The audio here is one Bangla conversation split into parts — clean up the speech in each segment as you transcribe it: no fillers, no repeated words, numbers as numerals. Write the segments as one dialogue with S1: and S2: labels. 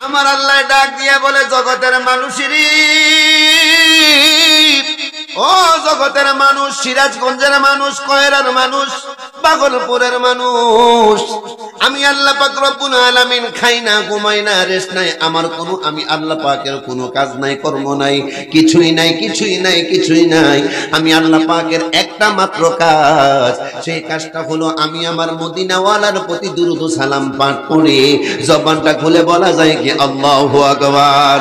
S1: আমার আল্লাহ ডাক দিয়ে বলে, জগতের মানুষেরই, ও জগতের মানুষ, সিরাজগঞ্জের মানুষ, কয়রার মানুষ, পাগলপুরের মানুষ, আমি আল্লাহ পাক রব্বুল আলামিন খাই না, ঘুমাই না, রেস্ট নাই, আমার কোনো, আমি আল্লাহ পাকের কোনো কাজ নাই, কর্ম নাই, কিছুই নাই, কিছুই নাই, কিছুই নাই। আমি আল্লাহ পাকের একটা মাত্র কাজ, সেই কাজটা হলো আমি আমার মদিনাওয়ালার প্রতি দুরূদ ও সালাম পাঠ করে জবানটা খুলে বলা যায় কি আল্লাহু আকবার।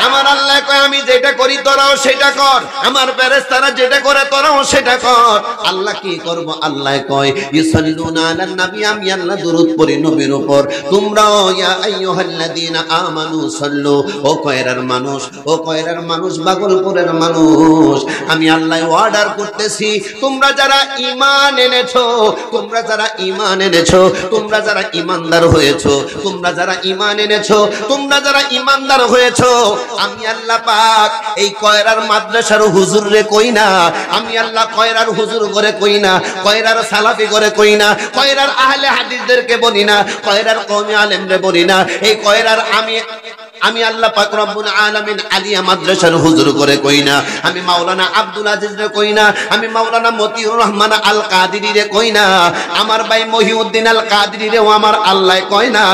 S1: আমার আল্লাহ কয়, আমি যেটা করি তোরাও সেটা কর, আমার ফেরেশতারা যেটা করে তোরাও সেটা কর। আল্লাহ কি করব? আল্লাহ কয়, ইউসাল্লুনা আলান নবী, আমি আল্লাহ দরুদ পড়ি নবীর উপর, তোমরাও ইয়া আইয়ুহাল্লাযীনা আমানু সাল্লু। ও কয়রার মানুষ, ও কয়রার মানুষ, বাগলপুরের মানুষ, আমি আল্লাহ অর্ডার করতেছি, তোমরা যারা ঈমান এনেছো, তোমরা যারা ঈমান এনেছো, তোমরা যারা ঈমানদার হয়েছো, তোমরা যারা ঈমান এনেছো, তোমরা যারা ঈমানদার হয়েছো, আমি আল্লাহ পাক এই কয়রার মাদ্রাসার হুজুর রে কই না, আমি আল্লাহ কয়রার হুজুর করে কই না, কয়রার সালাফি করে কই না, কয়রার আহলে হাদিসদেরকে বলি না, কয়রার কওমি আলেমরে বলি না, এই কয়রার আমি আল্লাহ পাক রব্বুল আলামিন আলিয়া মাদ্রাসার হুজুর করে কই না, আমি মাওলানা আব্দুল আজিজ রে কই না, আমি মাওলানা মতিউর রহমান আল কাদেরী রে কই না, আমার ভাই মহিউদ্দিন আল কাদেরী রে আমার আল্লাহ কয় না।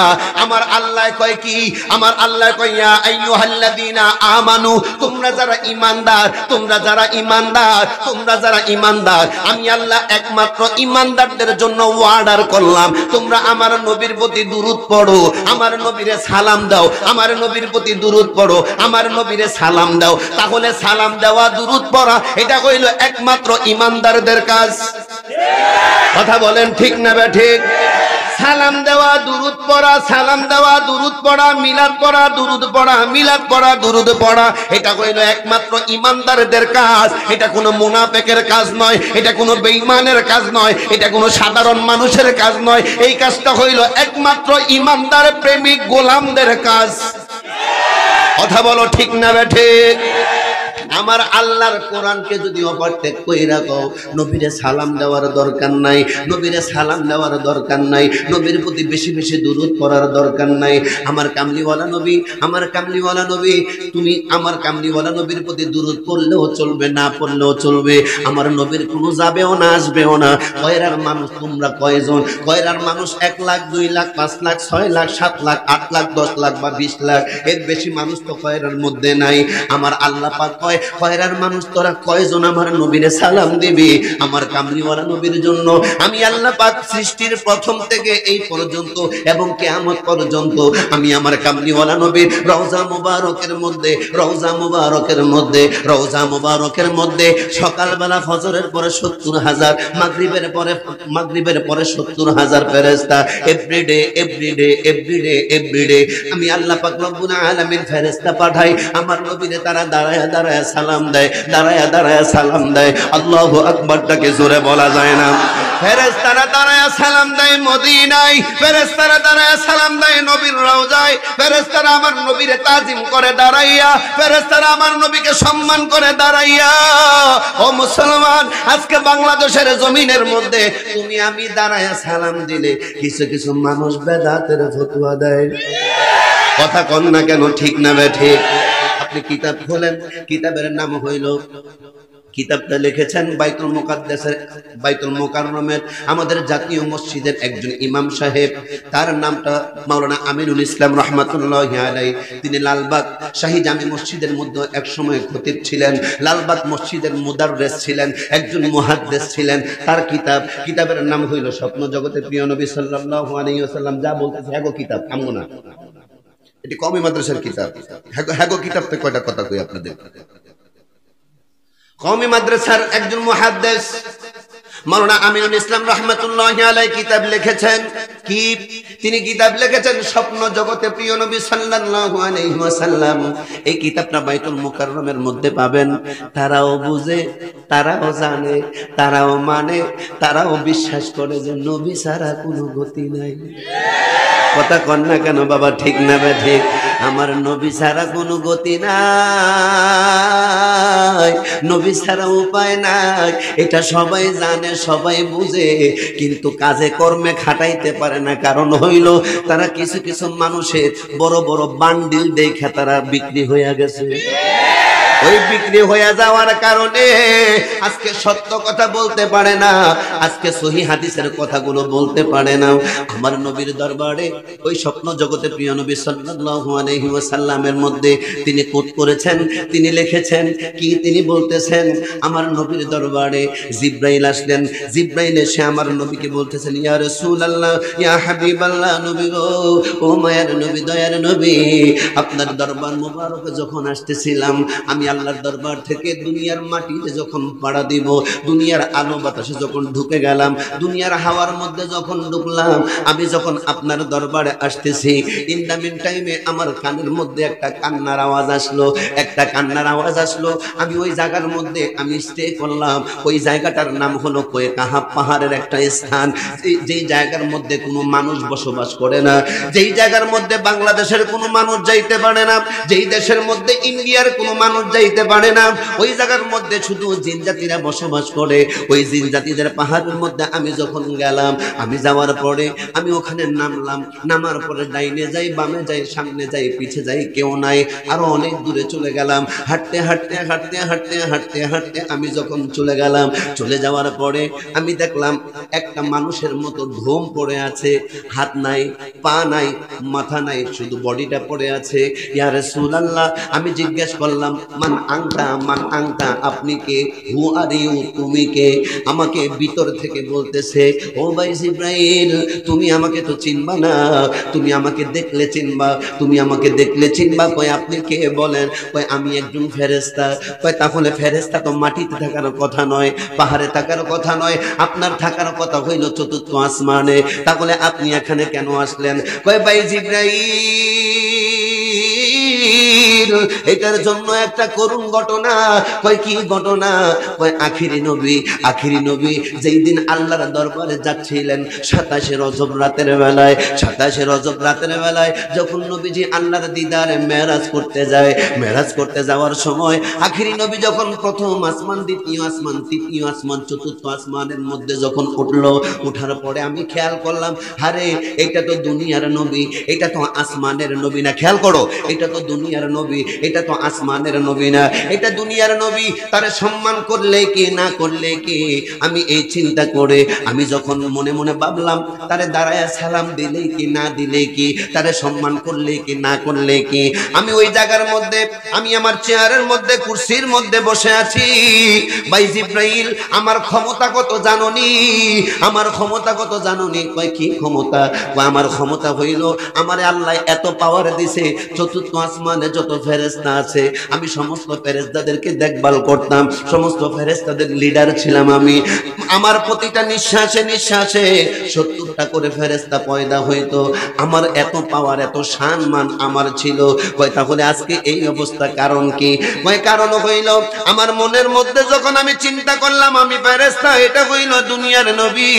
S1: আমার আল্লাহ কয় কি? আমার আল্লাহ কয়, ইয়া আইয়ুহাল্লাযীনা আমানু, তোমরা যারা ঈমানদার, তোমরা যারা ঈমানদার, তোমরা যারা ঈমানদার, আমি আল্লাহ একমাত্র ঈমানদারদের জন্য অর্ডার করলাম, তোমরা আমার নবীর প্রতি দুরূদ পড়ো, আমার নবীরে সালাম দাও, আমার নবীর প্রতি দুরূদ পড়ো, আমার নবীরে সালাম দাও। তাহলে সালাম দেওয়া, দুরূদ পড়া, এটা হইল একমাত্র ঈমানদারদের কাজ। কথা বলেন ঠিক না ঠিক? সালাম দেওয়া, দুরূদ পড়া, সালাম দেওয়া, দুরূদ পড়া, মিলাদ পড়া, দুরূদ পড়া, মিলাদ পড়া, দুরূদ পড়া, এটা হইল একমাত্র ঈমানদারদের কাজ। এটা কোনো মুনাফিকের কাজ নয়, এটা কোনো বেঈমানের কাজ নয়, এটা কোনো সাধারণ মানুষের কাজ নয়। এই কাজটা হইল একমাত্র ঈমানদার প্রেমিক গোলামদের কাজ। কথা বলো ঠিক না ঠিক? আমার আল্লাহর কোরআনকে যদি ওভারটেক কইরা কও, নবীরে সালাম দেওয়ার দরকার নাই, নবীরে সালাম দেওয়ার দরকার নাই, নবীর প্রতি বেশি বেশি দুরূদ পড়ার দরকার নাই। আমার কামলিওয়ালা নবী, আমার কামলিওয়ালা নবী, তুমি আমার কামলিওয়ালা নবীর প্রতি দুরূদ পড়লেও চলবে, না পড়লেও চলবে, আমার নবীর কোনো যাবেও না, আসবেও না। কয়রার মানুষ তোমরা কয়জন? কয়রার মানুষ 1 লাখ, 2 লাখ, 5 লাখ, 6 লাখ, 7 লাখ, 8 লাখ, 10 লাখ বা 20 লাখ, এর বেশি মানুষ তো কয়রার মধ্যে নাই। আমার আল্লাহ পাক কয়, কয়রার মানুষ তোরা কয়জন আমার নবীরে সালাম দিবি? আমার কামলিওয়ালা নবীর জন্য আমি আল্লাহ পাক সৃষ্টির প্রথম থেকে এই পর্যন্ত এবং কিয়ামত পর্যন্ত আমি আমার কামলিওয়ালা নবীর রওজা মুবারকের মধ্যে, রওজা মুবারকের মধ্যে, রওজা মুবারকের মধ্যে সকালবেলা ফজরের পরে 70,000, মাগরিবের পরে 70,000 ফেরেশতা, এভরিডে এভরিডে এভরিডে এভরিডে আমি আল্লাহ পাক রব্বুল আলামিন ফেরেশতা পাঠাই, আমার নবীরে তারা দাঁড়ায়া দাঁড়ায়া সালাম দেয়, দাঁড়ায়া দাঁড়ায়া সালাম দেয়। আল্লাহু আকবারটাকে জোরে বলা যায় না? ফেরেশতারা দাঁড়ায়া সালাম দেয় মদিনায়, ফেরেশতারা দাঁড়ায়া সালাম দেয় নবীর রওজায়, ফেরেশতারা আমার নবীরে তাজিম করে দাঁড়াইয়া, ফেরেশতারা আমার নবীকে সম্মান করে দাঁড়াইয়া। ও মুসলমান, আজকে বাংলাদেশের জমিনের মধ্যে তুমি আমি দাঁড়ায়া সালাম দিলে কিছু কিছু মানুষ বেদাতের ফতোয়া দেয়। কথা কন না কেন? ঠিক না ঠিক? আপনি কিতাব খোলেন, কিতাবের নাম হইল, কিতাবটা লিখেছেন বাইতুল মুকাদ্দাসের, বাইতুল মুকাররমের আমাদের জাতীয় মসজিদের একজন ইমাম সাহেব, তার নামটা মাওলানা আমিনুল ইসলাম রাহমাতুল্লাহি আলাইহি। তিনি লালবাগ শাহী জামি মসজিদের মধ্যে এক সময় খতিব ছিলেন, লালবাগ মসজিদের মুদাররিস ছিলেন, একজন মুহাদ্দিস ছিলেন। তার কিতাবের নাম হইল স্বপ্ন জগতের প্রিয় নবী সাল্লাল্লাহু আলাইহি ওয়াসাল্লাম যা বলতেছে হ্যাগো কিতাব, আমগো না, এটি কওমি মাদ্রাসার কিতাব। হ্যাগো কিতাবতে কয়টা কথা কই আপনাদের। কওমি মাদ্রাসার একজন মুহাদ্দিস মাওলানা আমিনুল ইসলাম রাহমাতুল্লাহি আলাইহি কিতাব লিখেছেন। কি তিনি কিতাব লিখেছেন? স্বপ্ন জগতে প্রিয় নবী সাল্লাল্লাহু আলাইহি ওয়াসাল্লাম। এই কিতাবটা বাইতুল মুকাররমের মধ্যে পাবেন। তারাও বুঝে, তারাও জানে, তারাও মানে, তারাও বিশ্বাস করে যে নবী ছাড়া কোনো গতি নাই। কথা কন না কেন বাবা, ঠিক না ঠিক? আমার নবী ছাড়া কোনো গতি নাই, নবী ছাড়া উপায় নাই, এটা সবাই জানে, সবাই বুঝে, কিন্তু কাজে কর্মে খাটাইতে পারে না। কারণ হইল তারা কিছু কিছু মানুষের বড় বড় বান্ডিল দেখে তারা বিক্রি হয়ে গেছে। ওই বিক্রি হয়ে যাওয়ার কারণে আজকে সত্য কথা বলতে পারে না, আজকে সহি হাদিসের কথাগুলো বলতে পারে না। আমার নবীর দরবারে ওই স্বপ্ন জগতে প্রিয় নবী সাল্লাল্লাহু আলাইহি ওয়াসাল্লামের মধ্যে তিনি কোট করেছেন, তিনি লিখেছেন কি, তিনি বলতেছেন আমার নবীর দরবারে জিবরাইল আসলেন। জিবরাইল এসে আমার নবীকে বলতেছেন, ইয়া রাসূলুল্লাহ, ইয়া হাবিবাল্লাহ, নবী গো, ও মায়ের নবী, দয়ার নবী, আপনার দরবার মোবারকে যখন আসতেছিলাম, আমি আল্লাহর দরবার থেকে দুনিয়ার মাটিতে যখন পাড়া দিব, দুনিয়ার আলো বাতাসে যখন ঢুকে গেলাম, দুনিয়ার হাওয়ার মধ্যে যখন ঢুকলাম, আমি যখন আপনার দরবারে আসতেছি, ইন দ্য মিন টাইমে আমার কানের মধ্যে একটা কান্নার আওয়াজ আসলো, একটা কান্নার আওয়াজ আসলো। আমি ওই জায়গার মধ্যে আমি স্টে করলাম। ওই জায়গাটার নাম হলো কোয়েকাহাব পাহাড়ের একটা স্থান, যেই জায়গার মধ্যে কোনো মানুষ বসবাস করে না, যেই জায়গার মধ্যে বাংলাদেশের কোনো মানুষ যাইতে পারে না, যেই দেশের মধ্যে ইন্ডিয়ার কোনো মানুষ যাইতে পারে না, ওই জায়গার মধ্যে শুধু জিন জাতিরা বসবাস করে। ওই জিন জাতিদের পাহাড়ের মধ্যে আমি যখন গেলাম, আমি যাওয়ার পরে আমি ওখানে নামলাম, নামার পরে ডাইনে যাই, বামে যাই, সামনে যাই, পিছে যাই, কেউ নাই, আরো অনেক দূরে চলে গেলাম। হাঁটতে হাঁটতে হাঁটতে হাঁটতে হাঁটতে হাঁটতে আমি যখন চলে গেলাম, চলে যাওয়ার পরে আমি দেখলাম একটা মানুষের মতো ধুম পড়ে আছে, হাত নাই, পা নাই, মাথা নাই, শুধু বডিটা পড়ে আছে। ইয়া রাসূলুল্লাহ, আমি জিজ্ঞেস করলাম, মান আংতা, মান আংতা, আপনি কে, হু আর ইউ, তুমি কে? আমাকে ভিতর থেকে বলতেছে, ও ভাই জিবরাইল, তুমি আমাকে তো চিনবা না, তুমি আমাকে দেখলে চিনবা, তুমি আমাকে দেখলে চিনবা। কয় আপনি কে বলেন? কয় আমি একজন ফেরেশতা। কয় তাহলে ফেরেশতা তো মাটিতে থাকার কথা নয়, পাহাড়ে থাকার কথা নয়, আপনার থাকার কথা হইল চতুর্থ আসমানে, তাহলে আপনি এখানে কেন আসলেন? কয় ভাই জিবরাইল, এটার জন্য একটা করুণ ঘটনা। কয় কি ঘটনা? কয় আখিরি নবী যেই দিন আল্লাহর দরবারে যাচ্ছিলেন 27 রজব রাতের বেলায়, 27 রজব রাতের বেলায় যখন নবীজি আল্লাহর দিদারে মেরাজ করতে যায়, মেরাজ করতে যাওয়ার সময় আখিরি নবী যখন প্রথম আসমান, দ্বিতীয় আসমান, তৃতীয় আসমান, চতুর্থ আসমানের মধ্যে যখন উঠলো, উঠার পরে আমি খেয়াল করলাম, আরে এটা তো দুনিয়ার নবী, এটা তো আসমানের নবী না। খেয়াল করো, এটা তো দুনিয়ার নবী, এটা তো আসমানের নবী না, এটা দুনিয়ার নবী। তারে সম্মান করলে কি না করলে কি, আমি এই চিন্তা করে আমি যখন মনে মনে ভাবলাম, তারে দাঁড়ায় সালাম দিলে কি না দিলে কি, তারে সম্মান করলে কি না করলে কি, আমি ওই জায়গার মধ্যে, আমি আমার চেয়ারের মধ্যে, কুরসির মধ্যে বসে আছি। ভাই জিবরাইল, আমার ক্ষমতা কত জানোনি? আমার ক্ষমতা কত জানোনি? কয় কি ক্ষমতা? কয় আমার ক্ষমতা হইল, আমারে আল্লাহ এত পাওয়ার দিছে, চতুর্থ আসমানে যত ফেরেশতা আছে আমি সমস্ত ফেরেশতাদেরকে দেখভাল করতাম, সমস্ত ফেরেশতাদের লিডার ছিলাম আমি। আমার প্রতিটা নিঃশ্বাসে নিঃশ্বাসে 70টা করে ফেরেশতা পয়দা হইতো। আমার এত পাওয়ার, এত সম্মান আমার ছিল। কয় তাহলে আজকে এই অবস্থা কারণ কি? কয় কারণ হইল আমার মনের মধ্যে যখন আমি চিন্তা করলাম আমি ফেরেশতা, এটা হইল দুনিয়ার নবী।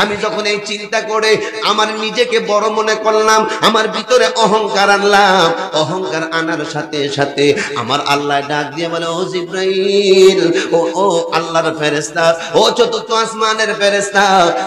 S1: আমি যখন এই চিন্তা করে আমার নিজেকে বড় মনে করলাম, আমার ভিতরে অহংকার আনলাম, অহংকার আনার সাথে সাথে আমার আল্লাহ ডাক দিয়ে বলে, ও জিবরাইল, ও আল্লাহর ফেরেশতা, ও চতুর্থ আসমানের ফেরেশতা,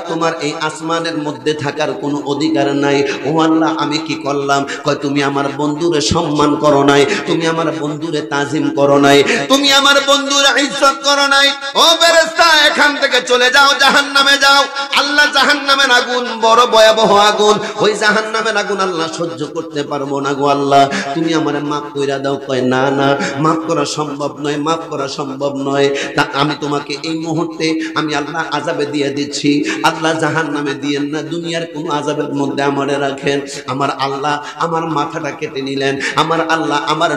S1: তোমার এই আসমানের মধ্যে থাকার কোনো অধিকার নাই। ও আল্লাহ, আমি কি করলাম? কয় তুমি আমার বন্ধুরে সম্মান করো নাই, তুমি আমার বন্ধুরে তাজিম করো নাই, তুমি আমার বন্ধুরে ইজ্জত করো নাই। ও ফেরেশতা, এখান থেকে চলে যাও, জাহান্নামে যাও। আল্লাহ জাহান্নামের আগুন বড় ভয়াবহ আগুন, ওই জাহান্নামের আগুন আল্লাহ সহ্য করতে পারবো না গো আল্লাহ, তুমি আমারে মাফ কইরা দাও। কয় না না, মাফ করা সম্ভব নয়, মাফ করা সম্ভব নয়। তা আমি তোমাকে এই মুহূর্তে আমি আল্লাহ আযাবে দিয়ে দিচ্ছি, আল্লাহ জাহান্নামে দিয়েন না, দুনিয়ার কোন আযাবের মধ্যে আমারে রাখেন। আমার আল্লাহ আমার মাথাটা কেটে নিলেন, আমার আল্লাহ আমার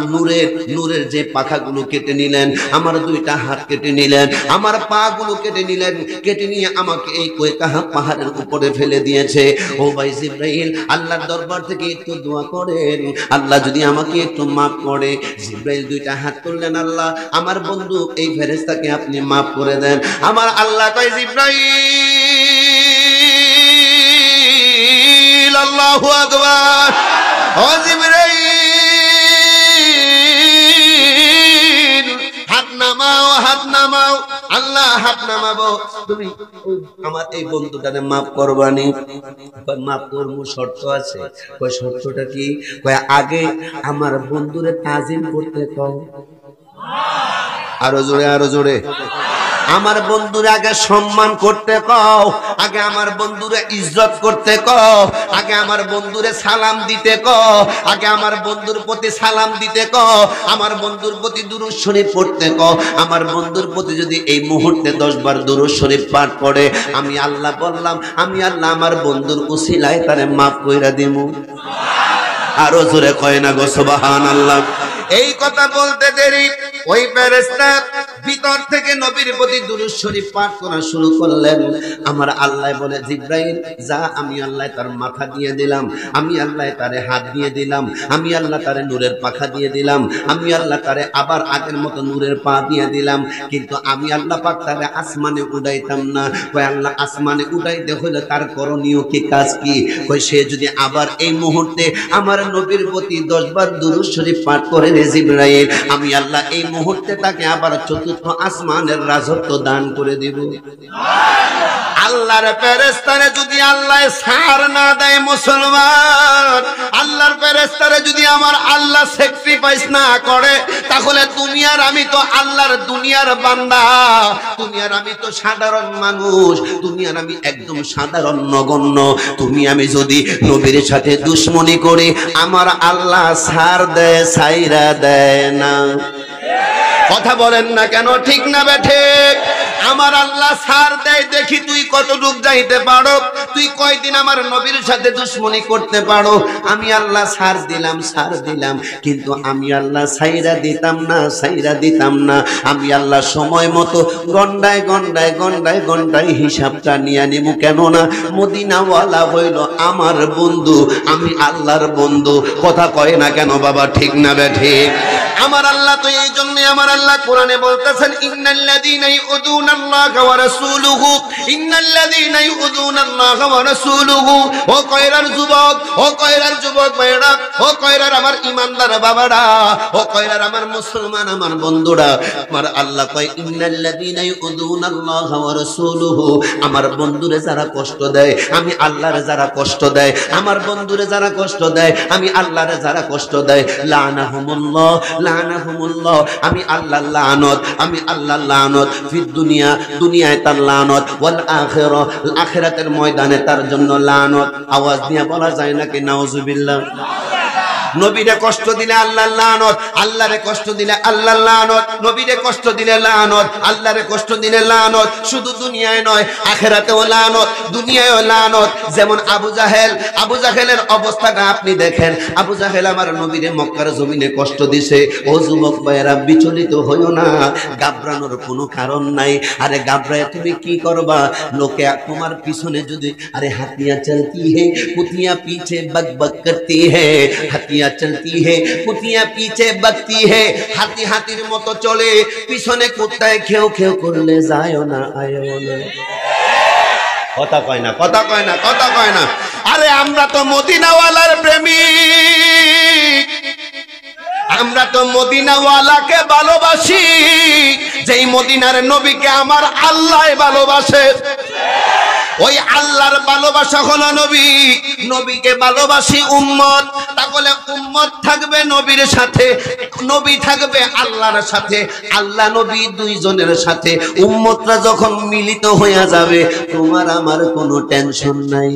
S1: নূরের যে পাখাগুলো কেটে নিলেন, আমার 2টা হাত কেটে নিলেন, আমার পা গুলো কেটে নিলেন, কেটে নিয়ে আমাকে এই কোয়েকাহাব পাহাড়ের উপরে ফেলে দিয়েছে। ও ভাই জিবরাইল, আল্লাহর দরবার থেকে একটু দোয়া করেন, আল্লাহ যদি আমাকে একটু মাফ করে। জিবরাইল 2টা হাত তুললেন, আল্লাহ আমার বন্ধু এই ফেরেশতাকে আপনি মাফ করে দেন। আমার আল্লাহ কয়, জিবরাইল আল্লাহু আকবার। ও জিবরাইল হাত নামাও, হাত নামাও। আল্লাহ হাত নামাবো। তুমি আমার এই বন্ধুটারে মাফ করবানি? মাফ করবো, শর্ত আছে। কয় শর্তটা কি? কয় আগে আমার বন্ধুরে তাজিম করতে কও। আরো জোরে, আরো জোরে। আমার বন্ধুরে আগে সম্মান করতে কও, আগে আমার বন্ধুরে ইজ্জত করতে কও, আগে আমার বন্ধুরে সালাম দিতে কও, আগে আমার বন্ধুর প্রতি সালাম দিতে কও, আমার বন্ধুর প্রতি দুরূদ শরীফ পড়তে কও। আমার বন্ধুর প্রতি যদি এই মুহূর্তে 10 বার দুরূদ শরীফ পাঠ করে, আমি আল্লাহ বললাম, আমি আল্লাহ আমার বন্ধুর উসিলায় তারে মাফ কইরা দিমু। আরো জোরে কয় না গো সুবহানাল্লাহ। এই কথা বলতে দেরি ওই ফেরেশতা ভিতর থেকে নবীর প্রতি দুরূদ শরীফ পাঠ করা শুরু করলেন। আমার আল্লাহ বলে, জিবরাইল যা, আমি আল্লাহ তার মাথা দিয়ে দিলাম, আমি আল্লাহ তারে হাত দিয়ে দিলাম, আমি আল্লাহ তারে নূরের পাখা দিয়ে দিলাম, আমি আল্লাহ তারে আবার আগের মতো নূরের পা দিয়ে দিলাম। কিন্তু আমি আল্লাহ পাক তারে আসমানে উড়াইতাম না। কয় আল্লাহ আসমানে উড়াইতে হলে তার করণীয় কি, কাজ কি? কয় সে যদি আবার এই মুহূর্তে আমার নবীর প্রতি 10 বার দুরূদ শরীফ পাঠ করে রে জিবরাইল, আমি আল্লাহ এই মুহূর্তে তাকে আবার চতুর্থ আসমানের রাজত্ব দান করে দিব। আল্লাহর ফেরেশতারে যদি আল্লাহ ছাড় না দেয় মুসলমান, আল্লাহর ফেরেশতারে যদি আমার আল্লাহ স্যাক্রিফাইস না করে, তাহলে তুমি আর আমি তো আল্লাহর দুনিয়ার বান্দা, তুমি আর আমি তো সাধারণ মানুষ, তুমি আর আমি একদম সাধারণ নগণ্য। তুমি আমি যদি নবীর সাথে দুশমনি করি, আমার আল্লাহ ছাড় দেয়, ছাইরা দেয় না। কথা বলেন না কেন? ঠিক না বেঠিক? আমার আল্লাহ ছাড় দেয়, দেখি তুই কতটুক যাইতে পারো, তুই কয়দিন আমার নবীর সাথে দুশমনি করতে পারো। আমি আল্লাহ ছাড় দিলাম, ছাড় দিলাম, কিন্তু আমি আল্লাহ ছাইরা দিতাম না, ছাইরা দিতাম না। আমি আল্লাহ সময় মতো গন্ডায় গন্ডায় গন্ডায় গন্ডায় হিসাবটা নিয়ে নিব। কেন না? মদিনাওয়ালা হইল আমার বন্ধু, আমি আল্লাহর বন্ধু। কথা কয় না কেন বাবা? ঠিক না বেঠিক? আমার আল্লাহ তো এই জন্য আমার আল্লাহ কোরআনে বলতেছেন, ইন্নাল্লাযীনা ইউযুনাল্লাহা ওয়া রাসূলুহু, ইন্নাল্লাযীনা ইউযুনাল্লাহা ওয়া রাসূলুহু। ও কয়রার যুবক, ও কয়রার যুবক ভাইরা, ও কয়রার আমার ঈমানদার বাবারা, ও কয়রার আমার মুসলমান আমার বন্ধুরা, আমার আল্লাহ কয় ইন্নাল্লাযীনা ইউযুনাল্লাহা ওয়া রাসূলুহু। আমার বন্ধুরে যারা কষ্ট দেয়, আমি আল্লাহরে যারা কষ্ট দেয়, আমার বন্ধুরে যারা কষ্ট দেয়, আমি আল্লাহরে যারা কষ্ট দেয়, লানাহুমুল্লাহ, লানাহুমুল্লাহ। আমি আল্লাহর লানত, আমি আল্লাহর লানত ফিদ দুনিয়া, দুনিয়ায় তার লানত, ওয়াল আখিরা, আখিরাতের ময়দানে তার জন্য লানত। আওয়াজ দিয়ে বলা যায় নাকি নাউজুবিল্লাহ? নবীরে কষ্ট দিলে আল্লাহর লানত, আল্লাহরে কষ্ট দিলে আল্লাহর লানত, নবীরে কষ্ট দিলে লানত, আল্লাহরে কষ্ট দিলে লানত। শুধু দুনিয়ায় নয়, আখিরাতেও লানত, দুনিয়ায়ও লানত। যেমন আবু জাহেল, আবু জাহেলের অবস্থাটা আপনি দেখেন। আবু জাহেল আমার নবীরে মক্কার জমিনে কষ্ট দিছে। ও যুবক ভাইয়েরা, বিচলিত হইও না, ঘাবড়ানোর কোনো কারণ নাই। আরে ঘাবড়ায় তুমি কি করবা? লোকে তোমার পিছনে যদি, আরে হাতিয়া চলতি হে কুতিয়া পিছে বক বক করতি হে, হাতিয়া চলতি হে কুতিয়া পিছে বকতি হে। হাতি হাতির মতো চলে, পিছনে কুত্তায় খেউ খেউ করলে যায়ও না, আয়ও না। কথা কয় না, কথা কয় না, কথা কয় না। আরে আমরা তো মদিনাওয়ালার প্রেমিক, আমরা তো মদিনাওয়ালাকে ভালোবাসি, যেই মদিনার নবীকে আমার আল্লাহ ভালোবাসে। ওই আল্লাহর ভালোবাসা হলো নবী, নবীকে ভালোবাসি উম্মত। তাহলে উম্মত থাকবে নবীর সাথে, নবী থাকবে আল্লাহর সাথে, আল্লাহ নবী দুইজনের সাথে। উম্মতরা যখন মিলিত হয়ে যাবে, তোমার আমার কোনো টেনশন নাই।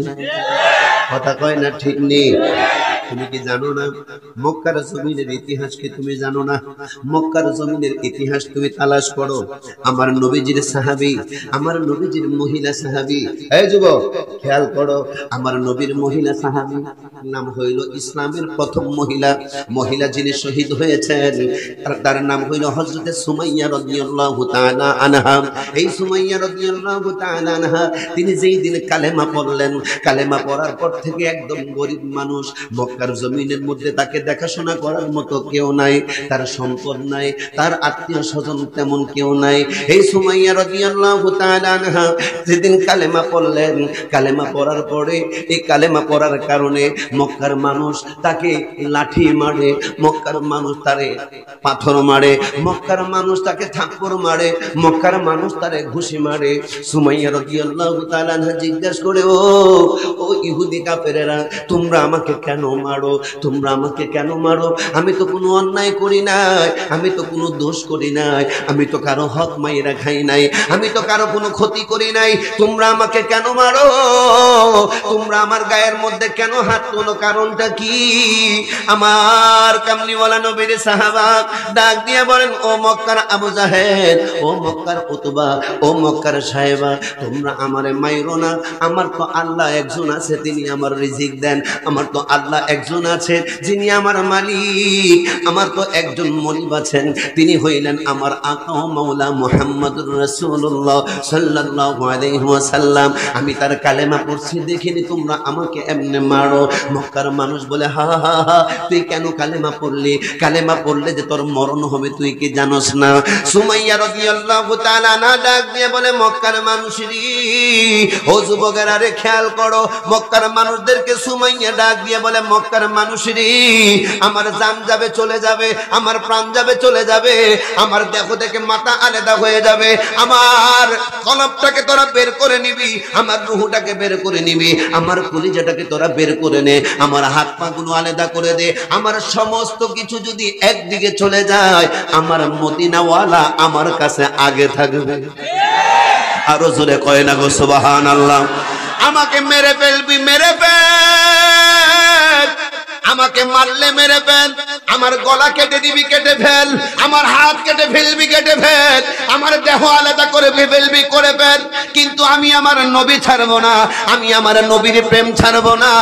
S1: কথা কয় না ঠিক নেই? তুমি কি জানো না মক্কার জমিনের ইতিহাস কি তুমি জানো না? মক্কার জমিনের ইতিহাস তুমি তালাশ করো। আমার নবীজির সাহাবী, আমার নবীজির মহিলা সাহাবী, এই যুবক খেয়াল করো, আমার নবীর মহিলা সাহাবী নাম হইল ইসলামের প্রথম মহিলা, মহিলা যিনি শহীদ হয়েছেন তার নাম হইল হযরতে সুমাইয়া রাদিয়াল্লাহু তাআলা আনহা। এই সুমাইয়া রাদিয়াল্লাহু তাআলা আনহা তিনি যেই দিন কালেমা পড়লেন, কালেমা পড়ার পর থেকে একদম গরিব মানুষ, মক্কা মক্কার জমিনের মধ্যে তাকে দেখাশোনা করার মতো কেউ নাই, তার সম্পদ নাই, তার আত্মীয় স্বজন তেমন কেউ নাই। এই সুমাইয়া রাদিয়াল্লাহু তাআলা আনহা যেদিন কালেমা পড়লেন, কালেমা পড়ার পরে এই কালেমা পড়ার কারণে মক্কার মানুষ তাকে লাঠি মারে, মক্কার মানুষ তারে পাথর মারে, মক্কার মানুষ তাকে থাপ্পড় মারে, মক্কার মানুষ তারে ঘুষি মারে। সুমাইয়া রাদিয়াল্লাহু তাআলা আনহা জিজ্ঞেস করে, ও ইহুদি কাফেরেরা, তোমরা আমাকে কেন মারো? তোমরা আমাকে কেন মারো? আমি তো কোনো অন্যায় করি নাই, আমি তো কোনো দোষ করি নাই, আমি তো কারো হক মাইরা খাই নাই, আমি তো কারো কোনো ক্ষতি করি নাই, তোমরা আমাকে কেন মারো? তোমরা আমার গায়ের মধ্যে কেন হাত তোলো? কারণটা কি? আমার কামলিওয়ালা নবীর সাহাবা ডাক দিয়ে বলেন, ও মক্কার আবু জাহেল, ও মক্কার উতবা, ও মক্কার সাহেবা, তোমরা আমারে মাইরো না। আমার তো আল্লাহ একজন আছে, তিনি আমার রিজিক দেন। আমার তো আল্লাহ একজন আছে, যিনি আমার মালিক। আমার তো একজন মনিব আছেন, তিনি হইলেন আমার আকা ও মাওলা মুহাম্মদুর রাসূলুল্লাহ সাল্লাল্লাহু আলাইহি ওয়াসাল্লাম। আমি তার কালেমা পড়ছি, দেখিনি তোমরা আমাকে এমনে মারো। মক্কার মানুষ বলে, হা হা হা, তুই কেন কালেমা পড়লি? কালেমা পড়লে যে তোর মরণ হবে তুই কি জানোস না? সুমাইয়া রাদিয়াল্লাহু তাআলা না ডাক দিয়ে বলে, মক্কার মানুষেরই, ও যুবকেরা রে খেয়াল করো, মক্কার মানুষদেরকে সুমাইয়া ডাক দিয়ে বলে, মক্কার মানুষেরই, আমার জান যাবে চলে যাবে, আমার প্রাণ যাবে চলে যাবে, আমার দেহ থেকে মাথা আলাদা হয়ে যাবে, আমার কলবটাকে তোরা বের করে নিবি, আমার রুহটাকে বের করে নিবি, আমার কলিজাটাকে তোরা বের করে নে, আমার হাত পা গুলো আলাদা করে দে, আমার সমস্ত কিছু যদি একদিকে চলে যায়, আমার মদিনাওয়ালা আমার কাছে আগে থাকবে। আরো জোরে কয় না গো সুবহানাল্লাহ। আমাকে মেরে ফেলবি, মেরে ফেল, আমাকে মারলে মেরে ফেল, আমার গলা কেটে দিবি, কেটে ফেল, আমার হাত কেটে ফেলবি, কেটে ফেল, আমার দেহ আলাদা করে ফেলবি, করে ফেল, কিন্তু আমি আমার নবী ছাড়বো না, আমি আমার নবীর প্রেম ছাড়বো না।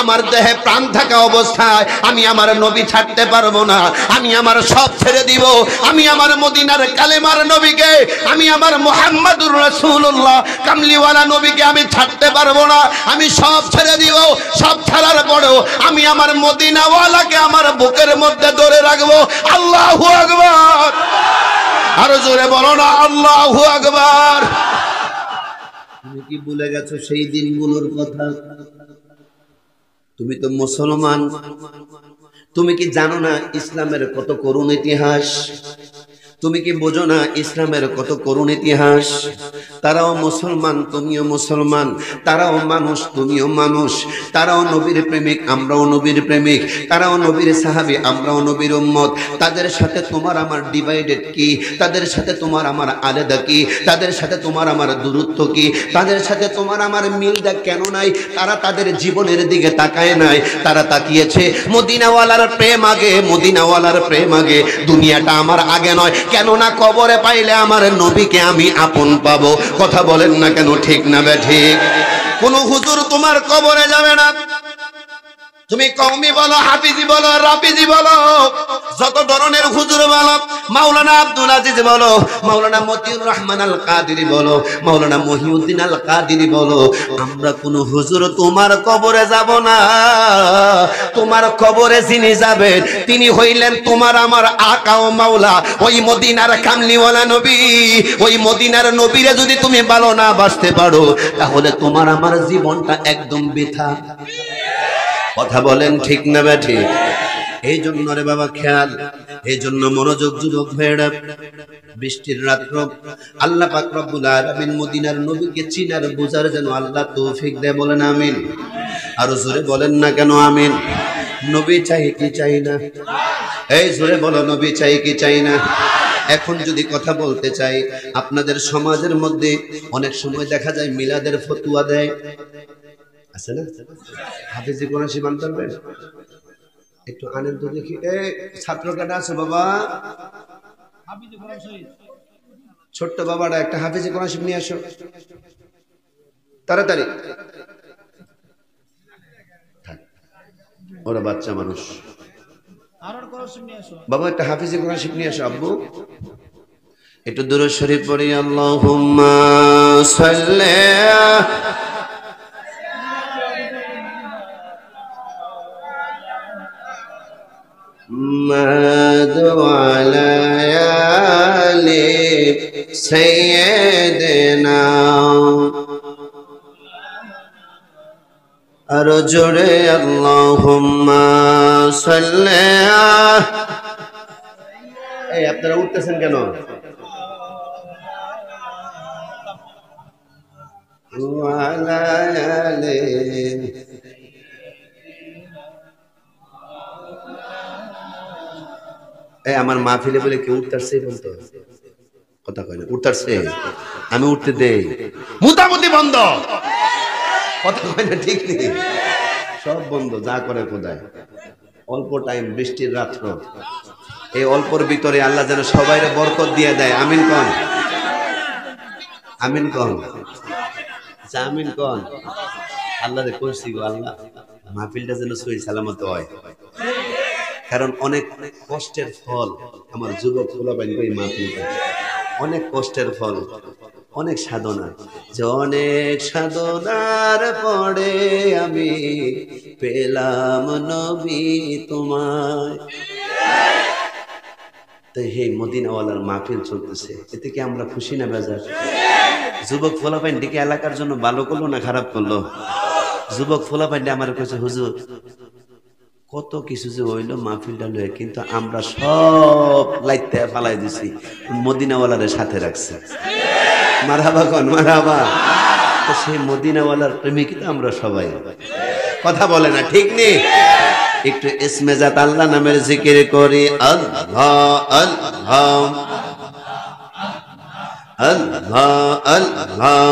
S1: আমার দেহে প্রাণ থাকা অবস্থায় আমি আমার নবী ছাড়তে পারবো না, আমি আমার সব ছেড়ে দিব। আমি আমার মদিনার কালেমার নবীকে, আমি আমার মুহাম্মদুর রাসূলুল্লাহ কামলিওয়ালা নবীকে আমি ছাড়তে পারবো না, আমি সব ছেড়ে দিব। সব ছাড়ার পরেও আমি আমার মদিনাওয়ালাকে আমার বুকের মধ্যে ধরে রাখবো। আল্লাহু আকবার। আরো জোরে বলো না আল্লাহু আকবার। তুমি কি ভুলে গেছো সেই দিনগুলোর কথা? তুমি তো মুসলমান, তুমি কি জানো না ইসলামের কত করুণ ইতিহাস? তুমি কি বোঝো না ইসলামের কত করুণ ইতিহাস? তারাও মুসলমান, তুমিও মুসলমান, তারাও মানুষ, তুমিও মানুষ, তারাও নবীর প্রেমিক, আমরাও নবীর প্রেমিক, তারাও নবীর সাহাবী, আমরাও নবীর উম্মত। তাদের সাথে তোমার আমার ডিভাইডেড কি? তাদের সাথে তোমার আমার আলাদা কি? তাদের সাথে তোমার আমার দূরত্ব কি? তাদের সাথে তোমার আমার মিলটা কেন নাই? তারা তাদের জীবনের দিকে তাকায় নাই, তারা তাকিয়েছে মদিনাওয়ালার প্রেম আগে, মদিনাওয়ালার প্রেম আগে, দুনিয়াটা আমার আগে নয়। কেননা কবরে পাইলে আমার নবীকে আমি আপন পাবো। কথা বলেন না কেন? ঠিক না বেঠিক? কোন হুজুর তোমার কবরে যাবে না। তুমি কওমি বলো, হাফিজি বলো, রাফিজি বলো, যত ধরনের হুজুর বলো, মাওলানা আব্দুল আজিজ বলো, মাওলানা মতিউর রহমান আল কাদেরী বলো, মাওলানা মহিউদ্দিন আল কাদেরী বলো, আমরা কোন হুজুর তোমার কবরে যাব না। তোমার কবরে যিনি যাবেন তিনি হইলেন তোমার আমার আকা ও মাওলা, ওই মদিনার কামলিওয়ালা নবী। ওই মদিনার নবীরে যদি তুমি ভালো না বাসতে পারো, তাহলে তোমার আমার জীবনটা একদম বৃথা। কথা বলেন ঠিক না বেঠিক? এই জন্য রে বাবা খেয়াল, এই জন্য মনোযোগ যুবক ভাইরা। বৃষ্টির রাত্র আল্লাহ পাক রব্বুল আলামিন মদিনার নবীকে চিনার বুঝার যেন আল্লাহ তৌফিক দেয়। বলেন আমিন। আরো জোরে বলেন না কেন আমিন? নবী চাই কি চাই না? এই জোরে বলো, নবী চাই কি চাই না? এখন যদি কথা বলতে চাই, আপনাদের সমাজের মধ্যে অনেক সময় দেখা যায় মিলাদের ফতুয়া দেয়, আছে না? হাফিজি কোরআন শরীফ আনতে পারবেন? একটু আনেন তো দেখি। এই ছাত্র কাটা আছে বাবা, ছোট্ট বাবাটা একটা হাফিজি কোরআন শরীফ নিয়ে আসো তাড়াতাড়ি। ওরা বাচ্চা মানুষ, বাবা একটা হাফিজি কোরআন শরীফ নিয়ে আসো। আব্বু একটু দুরূদ শরীফ পড়ি। আল্লাহুম্মা সাল্লি محمد وعلى آل سيدنا أرجل اللهم صل এই আপনারা উঠতেছেন কেন وعلى آل আমার মাহফিলে বলে কেউ উঠতারছে বলতো কথা কয় না উঠতারছে আমি উঠতে দেই মোটামুটি বন্ধ কথা কয় না ঠিক নেই সব বন্ধ যা করে খোদায় অল্প টাইম বৃষ্টির রাত্র এই অল্পর ভিতরে আল্লাহ যেন সবাইরে বরকত দিয়ে দেয় আমিন কোন আমিন কোন আমিন কোন আল্লাহরে কইছি গো আল্লাহ মাহফিলটা যেন সহি সালামত হয় কারণ অনেক কষ্টের ফল আমার যুবক ফুলাবাইন কই মাহফিলটা অনেক কষ্টের ফল অনেক সাধনা যে অনেক সাধনার পরে আমি পেলাম নবী তোমায় তো হে মদিনাওয়ালার মাহফিল চলতেছে এতে কি আমরা খুশি না বেজার যুবক ফুলাবাইন ডেকে এলাকার জন্য ভালো করলো না খারাপ করলো যুবক ফুলাবাইন আমার কাছে হুজুর কত কিছু যে হইলো মাহফিলটা লয়ে কিন্তু আমরা সব লাইতে ফালাই দিছি মদিনাওয়ালার সাথে রাখছে মারহাবা কোন মারহাবা তো সেই মদিনাওয়ালার প্রেমিক তো আমরা সবাই কথা বলে না ঠিক নেই একটু ইসমে জাত আল্লাহ নামের জিকির করি আল্লাহ আল্লাহ আল্লাহ আল্লাহ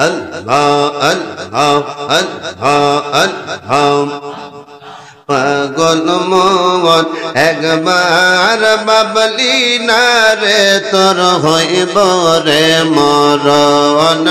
S1: আল্লাহ আল্লাহ আল্লাহ আল্লাহ পাগল মন একবার বাবলি না রে তোর হইব রে মরণ